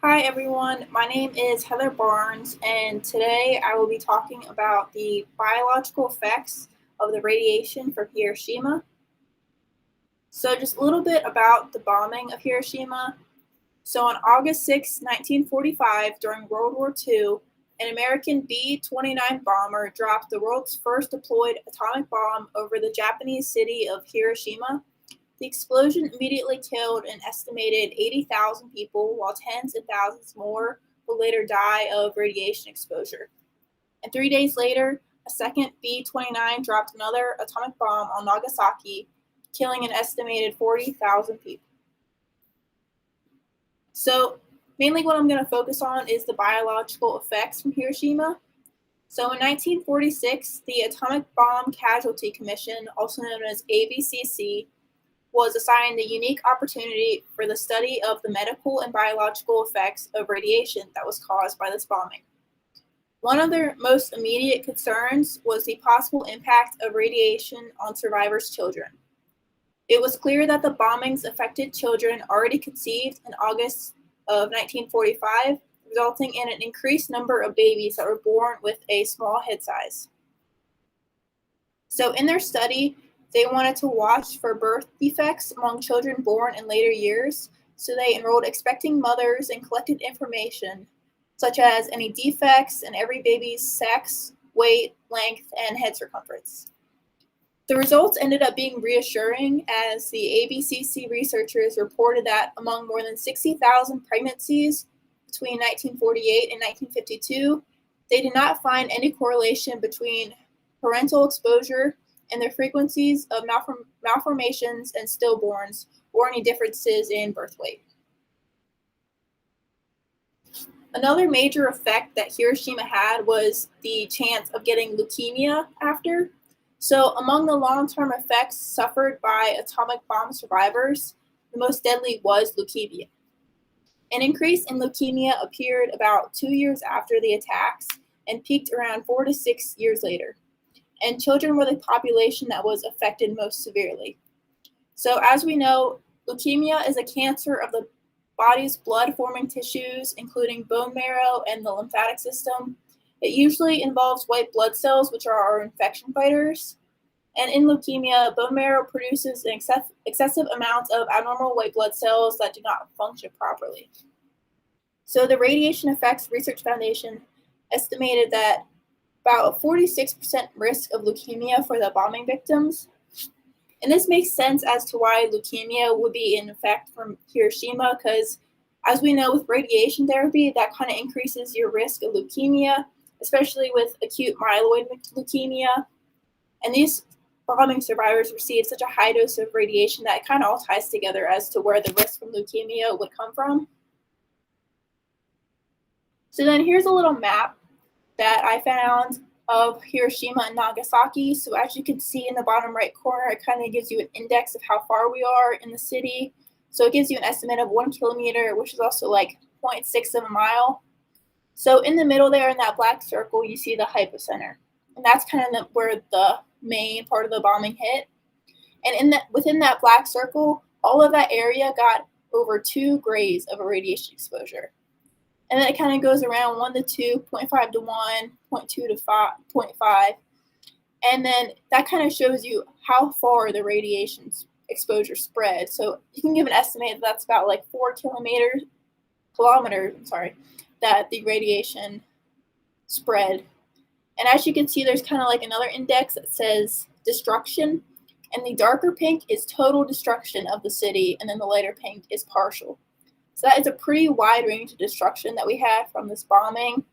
Hi everyone, my name is Heather Barnes, and today I will be talking about the biological effects of the radiation from Hiroshima. So, just a little bit about the bombing of Hiroshima. So, on August 6, 1945, during World War II, an American B 29 bomber dropped the world's first deployed atomic bomb over the Japanese city of Hiroshima. The explosion immediately killed an estimated 80,000 people, while tens of thousands more will later die of radiation exposure. And 3 days later, a second B 29 dropped another atomic bomb on Nagasaki, killing an estimated 40,000 people. So, mainly what I'm going to focus on is the biological effects from Hiroshima. So, in 1946, the Atomic Bomb Casualty Commission, also known as ABCC, was assigned the unique opportunity for the study of the medical and biological effects of radiation that was caused by this bombing. One of their most immediate concerns was the possible impact of radiation on survivors' children. It was clear that the bombings affected children already conceived in August of 1945, resulting in an increased number of babies that were born with a small head size. So, in their study, they wanted to watch for birth defects among children born in later years, so they enrolled expecting mothers and collected information, such as any defects in every baby's sex, weight, length, and head circumference. The results ended up being reassuring, as the ABCC researchers reported that among more than 60,000 pregnancies between 1948 and 1952, they did not find any correlation between parental exposure and the frequencies of malformations and stillborns, or any differences in birth weight. Another major effect that Hiroshima had was the chance of getting leukemia after. So, among the long-term effects suffered by atomic bomb survivors, the most deadly was leukemia. An increase in leukemia appeared about 2 years after the attacks and peaked around 4 to 6 years later. And children were the population that was affected most severely. So, as we know, leukemia is a cancer of the body's blood-forming tissues, including bone marrow and the lymphatic system. It usually involves white blood cells, which are our infection fighters. And in leukemia, bone marrow produces an excessive amount of abnormal white blood cells that do not function properly. So, the Radiation Effects Research Foundation estimated that about a 46% risk of leukemia for the bombing victims. And this makes sense as to why leukemia would be in effect from Hiroshima, because as we know with radiation therapy, that kind of increases your risk of leukemia, especially with acute myeloid leukemia. And these bombing survivors received such a high dose of radiation that it kind of all ties together as to where the risk from leukemia would come from. So then here's a little map that I found of Hiroshima and Nagasaki. So as you can see in the bottom right corner, it kind of gives you an index of how far we are in the city. So it gives you an estimate of 1 kilometer, which is also like 0.6 of a mile. So in the middle there in that black circle, you see the hypocenter. And that's kind of where the main part of the bombing hit. And within that black circle, all of that area got over 2 grays of a radiation exposure. And then it kind of goes around 1 to 2, 0.5 to 1, 0.2 to 0.5. And then that kind of shows you how far the radiation exposure spread. So you can give an estimate that's about like 4 kilometers, that the radiation spread. And as you can see, there's kind of like another index that says destruction. And the darker pink is total destruction of the city, and then the lighter pink is partial. So that is a pretty wide range of destruction that we had from this bombing.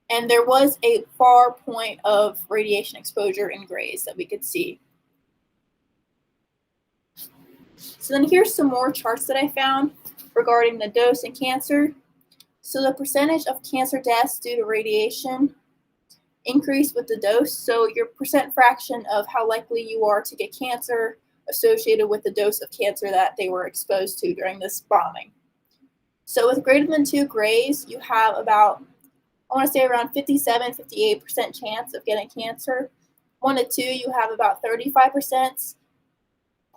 And there was a far point of radiation exposure in grays that we could see. So then here's some more charts that I found regarding the dose and cancer. So the percentage of cancer deaths due to radiation increased with the dose. So your percent fraction of how likely you are to get cancer associated with the dose of cancer that they were exposed to during this bombing. So with greater than 2 grays, you have about, I want to say around 57-58% chance of getting cancer. 1 to 2, you have about 35%.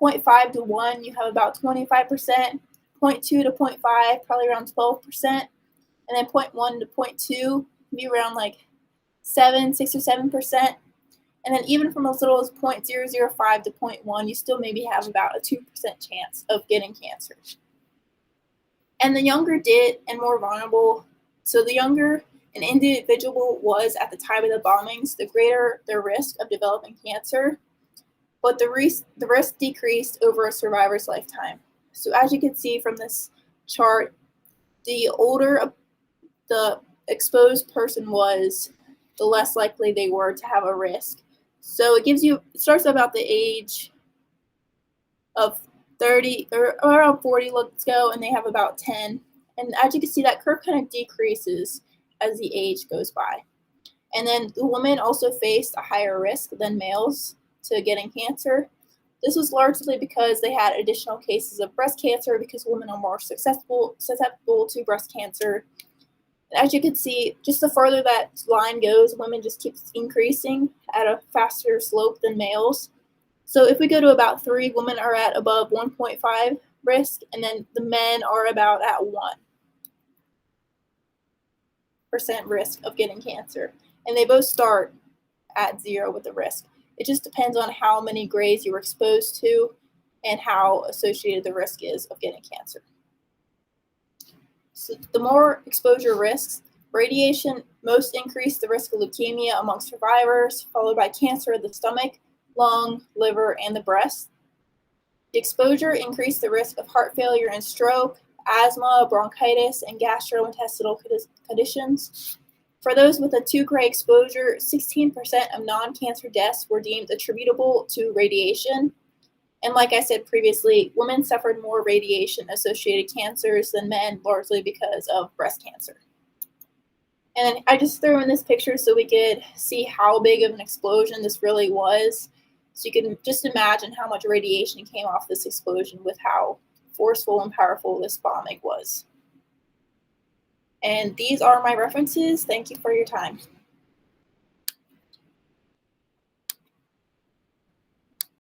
0.5 to 1, you have about 25%. 0.2 to 0.5, probably around 12%, and then 0.1 to 0.2 be around like 6 or 7%. And then even from as little as 0.005 to 0.1, you still maybe have about a 2% chance of getting cancer. And the younger did and more vulnerable, so the younger an individual was at the time of the bombings, the greater their risk of developing cancer, but the risk decreased over a survivor's lifetime. So as you can see from this chart, the older the exposed person was, the less likely they were to have a risk. So it starts about the age of 30 or around 40, let's go, and they have about 10. And as you can see, that curve kind of decreases as the age goes by. And then the women also faced a higher risk than males to getting cancer. This was largely because they had additional cases of breast cancer, because women are more susceptible to breast cancer. And as you can see, just the further that line goes, women just keeps increasing at a faster slope than males. So if we go to about 3, women are at above 1.5 risk, and then the men are about at 1% risk of getting cancer. And they both start at 0 with the risk. It just depends on how many grays you were exposed to and how associated the risk is of getting cancer. So the more exposure risks, radiation most increased the risk of leukemia among survivors, followed by cancer of the stomach, lung, liver, and the breast. The exposure increased the risk of heart failure and stroke, asthma, bronchitis, and gastrointestinal conditions. For those with a 2-gray exposure, 16% of non-cancer deaths were deemed attributable to radiation. And like I said previously, women suffered more radiation-associated cancers than men, largely because of breast cancer. And I just threw in this picture so we could see how big of an explosion this really was. So you can just imagine how much radiation came off this explosion with how forceful and powerful this bombing was. And these are my references. Thank you for your time.